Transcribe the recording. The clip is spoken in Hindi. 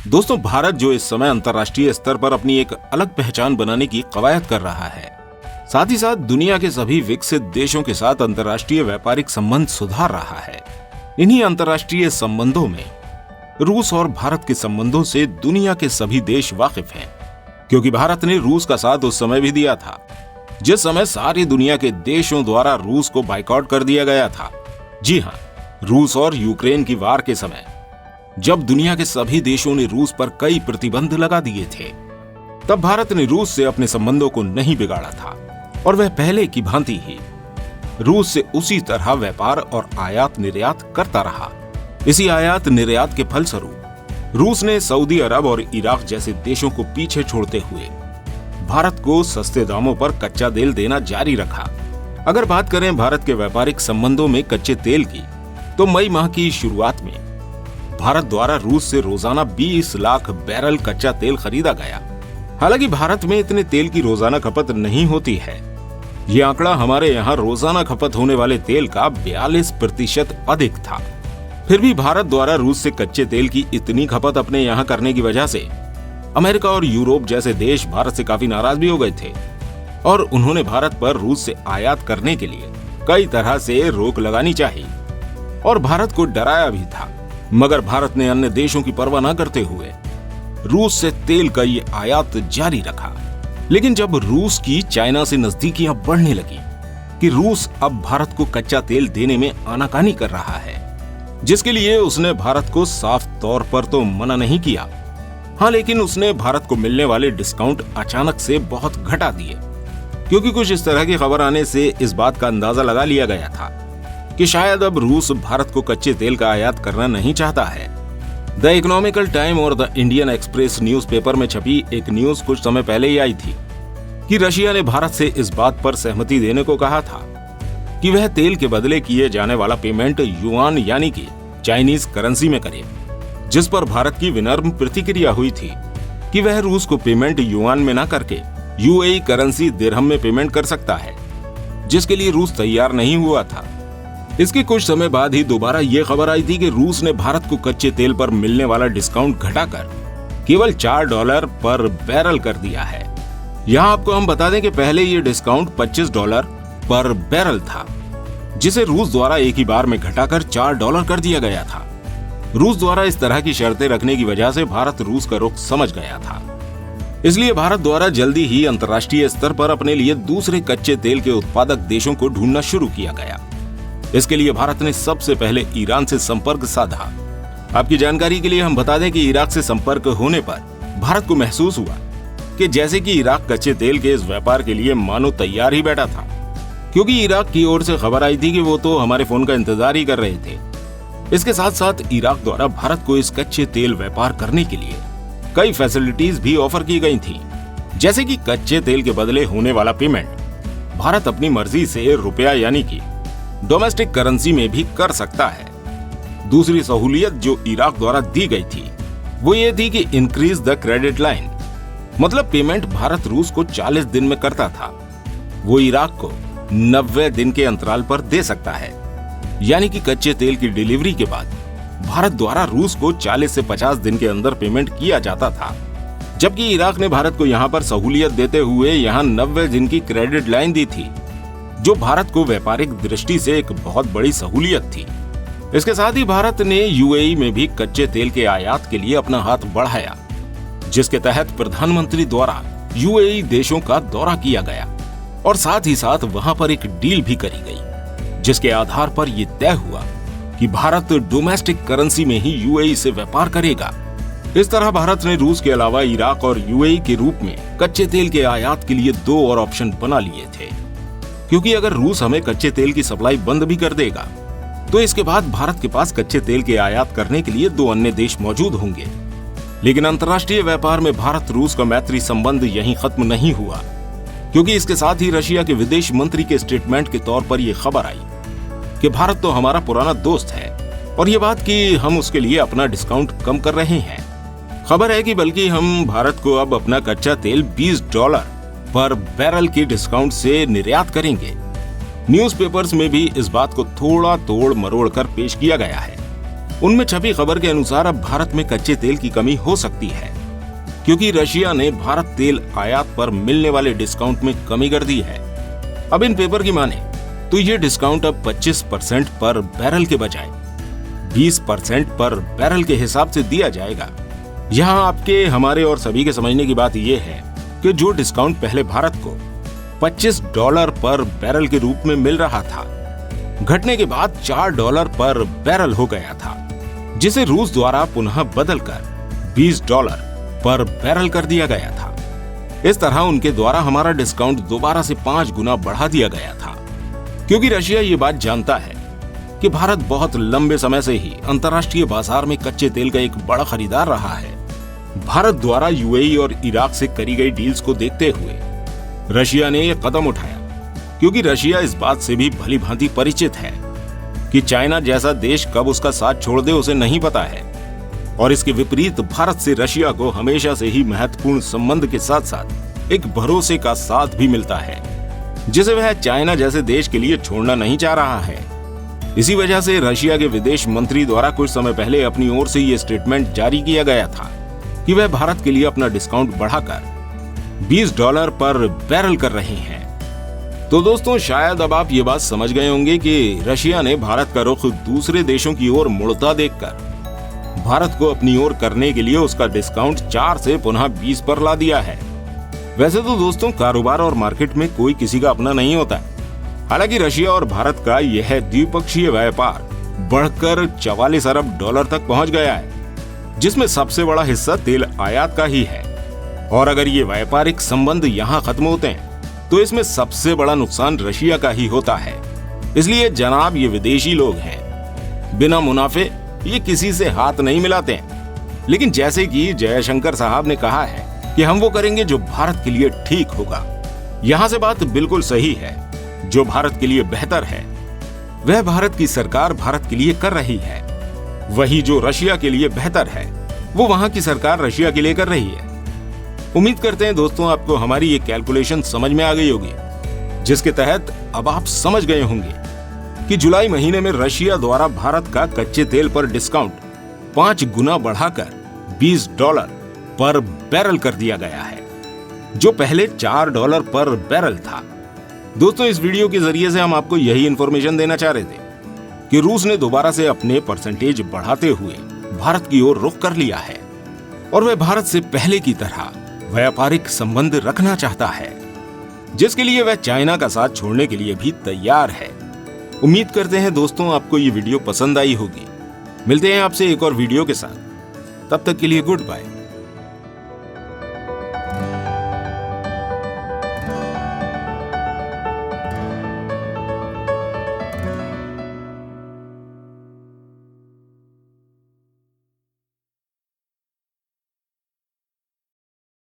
दोस्तों, भारत जो इस समय अंतर्राष्ट्रीय स्तर पर अपनी एक अलग पहचान बनाने की कवायद कर रहा है, साथ ही साथ दुनिया के सभी विकसित देशों के साथ अंतर्राष्ट्रीय व्यापारिक संबंध सुधार रहा है। इन्हीं अंतर्राष्ट्रीय संबंधों में रूस और भारत के संबंधों से दुनिया के सभी देश वाकिफ हैं, क्योंकि भारत ने रूस का साथ उस समय भी दिया था जिस समय सारी दुनिया के देशों द्वारा रूस को बाइकआउट कर दिया गया था। जी हां, रूस और यूक्रेन की वार के समय जब दुनिया के सभी देशों ने रूस पर कई प्रतिबंध लगा दिए थे, तब भारत ने रूस से अपने संबंधों को नहीं बिगाड़ा था और वह पहले की भांति ही रूस से उसी तरह व्यापार और आयात निर्यात करता रहा। इसी आयात निर्यात के फलस्वरूप रूस ने सऊदी अरब और इराक जैसे देशों को पीछे छोड़ते हुए भारत को सस्ते दामों पर कच्चा तेल देना जारी रखा। अगर बात करें भारत के व्यापारिक संबंधों में कच्चे तेल की, तो मई माह की शुरुआत में भारत द्वारा रूस से रोजाना 20 लाख बैरल कच्चा तेल खरीदा गया। हालांकि भारत में इतने तेल की रोजाना खपत नहीं होती है। ये आंकड़ा हमारे यहाँ रोजाना खपत होने वाले तेल का 42% अधिक था। फिर भी भारत द्वारा रूस से कच्चे तेल की इतनी खपत अपने यहाँ करने की वजह से अमेरिका और यूरोप जैसे देश भारत से काफी नाराज भी हो गए थे और उन्होंने भारत पर रूस से आयात करने के लिए कई तरह से रोक लगानी चाहिए और भारत को डराया भी था। मगर भारत ने अन्य देशों की परवाह न करते हुए रूस से तेल का ये आयात जारी रखा। लेकिन जब रूस की चाइना से नजदीकियां बढ़ने लगी कि रूस अब भारत को कच्चा तेल देने में आनाकानी कर रहा है, जिसके लिए उसने भारत को साफ तौर पर तो मना नहीं किया, हाँ, लेकिन उसने भारत को मिलने वाले डिस्काउंट अचानक से बहुत घटा दिए, क्योंकि कुछ इस तरह की खबर आने से इस बात का अंदाजा लगा लिया गया था कि शायद अब रूस भारत को कच्चे तेल का आयात करना नहीं चाहता है। द इकोनॉमिकल टाइम और द इंडियन एक्सप्रेस न्यूज़पेपर में छपी एक न्यूज कुछ समय पहले ही आई थी कि रशिया ने भारत से इस बात पर सहमति देने को कहा था कि वह तेल के बदले किए जाने वाला पेमेंट युआन यानी कि चाइनीज करेंसी में करे, जिस पर भारत की विनम्र प्रतिक्रिया हुई थी कि वह रूस को पेमेंट युआन में न करके यूएई करेंसी दिरहम में पेमेंट कर सकता है, जिसके लिए रूस तैयार नहीं हुआ था। इसके कुछ समय बाद ही दोबारा ये खबर आई थी कि रूस ने भारत को कच्चे तेल पर मिलने वाला डिस्काउंट घटाकर केवल $4 पर बैरल कर दिया है। यहाँ आपको हम बता दें कि पहले ये डिस्काउंट $25 पर बैरल था, जिसे रूस द्वारा एक ही बार में घटाकर $4 कर दिया गया था। रूस द्वारा इस तरह की शर्तें रखने की वजह से भारत रूस का रुख समझ गया था। इसलिए भारत द्वारा जल्दी ही अंतर्राष्ट्रीय स्तर पर अपने लिए दूसरे कच्चे तेल के उत्पादक देशों को ढूंढना शुरू किया गया। इसके लिए भारत ने सबसे पहले ईरान से संपर्क साधा। आपकी जानकारी के लिए हम बता दें कि इराक से संपर्क होने पर भारत को महसूस हुआ कि जैसे कि इराक कच्चे तेल के इस व्यापार के लिए मानो तैयार ही बैठा था, क्योंकि इराक की ओर से खबर आई थी कि वो तो हमारे फोन का इंतजार ही कर रहे थे। इसके साथ साथ इराक द्वारा भारत को इस कच्चे तेल व्यापार करने के लिए कई फैसिलिटीज भी ऑफर की गई थी, जैसे कि कच्चे तेल के बदले होने वाला पेमेंट भारत अपनी मर्जी से रुपया यानी कि डोमेस्टिक करेंसी में भी कर सकता है। दूसरी सहूलियत जो इराक द्वारा दी गई थी वो ये थी कि इंक्रीज द क्रेडिट लाइन, मतलब पेमेंट भारत रूस को 40 दिन में करता था, वो इराक को 90 दिन के अंतराल पर दे सकता है। यानी कि कच्चे तेल की डिलीवरी के बाद भारत द्वारा रूस को 40 से 50 दिन के अंदर पेमेंट किया जाता था, जबकि इराक ने भारत को यहाँ पर सहूलियत देते हुए यहाँ 90 दिन की क्रेडिट लाइन दी थी, जो भारत को व्यापारिक दृष्टि से एक बहुत बड़ी सहूलियत थी। इसके साथ ही भारत ने यूएई में भी कच्चे तेल के आयात के लिए अपना हाथ बढ़ाया, जिसके तहत प्रधानमंत्री द्वारा यूएई देशों का दौरा किया गया और साथ ही साथ वहां पर एक डील भी करी गई, जिसके आधार पर यह तय हुआ कि भारत डोमेस्टिक करेंसी में ही यूएई से व्यापार करेगा। इस तरह भारत ने रूस के अलावा इराक और यूएई के रूप में कच्चे तेल के आयात के लिए 2 और ऑप्शन बना लिए थे, क्योंकि अगर रूस हमें कच्चे तेल की सप्लाई बंद भी कर देगा तो इसके बाद भारत के पास कच्चे तेल के आयात करने के लिए 2 अन्य देश मौजूद होंगे। लेकिन अंतर्राष्ट्रीय व्यापार में भारत रूस का मैत्री संबंध यहीं खत्म नहीं हुआ, क्योंकि इसके साथ ही रशिया के विदेश मंत्री के स्टेटमेंट के तौर पर यह खबर आई कि भारत तो हमारा पुराना दोस्त है और ये बात कि हम उसके लिए अपना डिस्काउंट कम कर रहे हैं। खबर है कि बल्कि हम भारत को अब अपना कच्चा तेल $20 पर बैरल के डिस्काउंट से निर्यात करेंगे। न्यूज़पेपर्स में भी इस बात को थोड़ा तोड़ मरोड़ कर पेश किया गया है। उनमें छपी खबर के अनुसार अब भारत में कच्चे तेल की कमी हो सकती है, क्योंकि रशिया ने भारत तेल आयात पर मिलने वाले डिस्काउंट में कमी कर दी है। अब इन पेपर की माने तो ये डिस्काउंट अब 25% पर बैरल के बजाय 20% पर बैरल के हिसाब से दिया जाएगा। यहाँ आपके, हमारे और सभी के समझने की बात यह है कि जो डिस्काउंट पहले भारत को $25 पर बैरल के रूप में मिल रहा था, घटने के बाद $4 पर बैरल हो गया था, जिसे रूस द्वारा पुनः बदलकर $20 पर बैरल कर दिया गया था। इस तरह उनके द्वारा हमारा डिस्काउंट दोबारा से 5 गुना बढ़ा दिया गया था, क्योंकि रशिया ये बात जानता है कि भारत बहुत लंबे समय से ही अंतर्राष्ट्रीय बाजार में कच्चे तेल का एक बड़ा खरीदार रहा है। भारत द्वारा यूएई और इराक से करी गई डील्स को देखते हुए रशिया ने यह कदम उठाया, क्योंकि रशिया इस बात से भी भली भांति परिचित है कि चाइना जैसा देश कब उसका साथ छोड़ दे उसे नहीं पता है। और इसके विपरीत भारत से रशिया को हमेशा से ही महत्वपूर्ण संबंध के साथ साथ एक भरोसे का साथ भी मिलता है, जिसे वह चाइना जैसे देश के लिए छोड़ना नहीं चाह रहा है। इसी वजह से रशिया के विदेश मंत्री द्वारा कुछ समय पहले अपनी ओर से ये स्टेटमेंट जारी किया गया था कि वह भारत के लिए अपना डिस्काउंट बढ़ाकर $20 पर बैरल कर रहे हैं। तो दोस्तों, शायद अब आप ये बात समझ गए होंगे कि रशिया ने भारत का रुख दूसरे देशों की ओर मुड़ता देखकर भारत को अपनी ओर करने के लिए उसका डिस्काउंट 4 से पुनः 20 पर ला दिया है। वैसे तो दोस्तों, कारोबार और मार्केट में कोई किसी का अपना नहीं होता। हालांकि रशिया और भारत का यह द्विपक्षीय व्यापार बढ़कर $44 अरब तक पहुंच गया है, जिसमें सबसे बड़ा हिस्सा तेल आयात का ही है। और अगर ये व्यापारिक संबंध यहाँ खत्म होते हैं तो इसमें सबसे बड़ा नुकसान रशिया का ही होता है। इसलिए जनाब, ये विदेशी लोग हैं, बिना मुनाफे ये किसी से हाथ नहीं मिलाते हैं। लेकिन जैसे कि जयशंकर साहब ने कहा है कि हम वो करेंगे जो भारत के लिए ठीक होगा। यहाँ से बात बिल्कुल सही है। जो भारत के लिए बेहतर है वह भारत की सरकार भारत के लिए कर रही है, वही जो रशिया के लिए बेहतर है वो वहां की सरकार रशिया के लिए कर रही है। उम्मीद करते हैं दोस्तों आपको हमारी ये कैलकुलेशन समझ में आ गई होगी, जिसके तहत अब आप समझ गए होंगे कि जुलाई महीने में रशिया द्वारा भारत का कच्चे तेल पर डिस्काउंट 5 गुना बढ़ाकर $20 पर बैरल कर दिया गया है, जो पहले $4 पर बैरल था। दोस्तों, इस वीडियो के जरिए से हम आपको यही इंफॉर्मेशन देना चाह रहे थे कि रूस ने दोबारा से अपने परसेंटेज बढ़ाते हुए भारत की ओर रुख कर लिया है और वह भारत से पहले की तरह व्यापारिक संबंध रखना चाहता है, जिसके लिए वह चाइना का साथ छोड़ने के लिए भी तैयार है। उम्मीद करते हैं दोस्तों आपको ये वीडियो पसंद आई होगी। मिलते हैं आपसे एक और वीडियो के साथ, तब तक के लिए गुड बाय।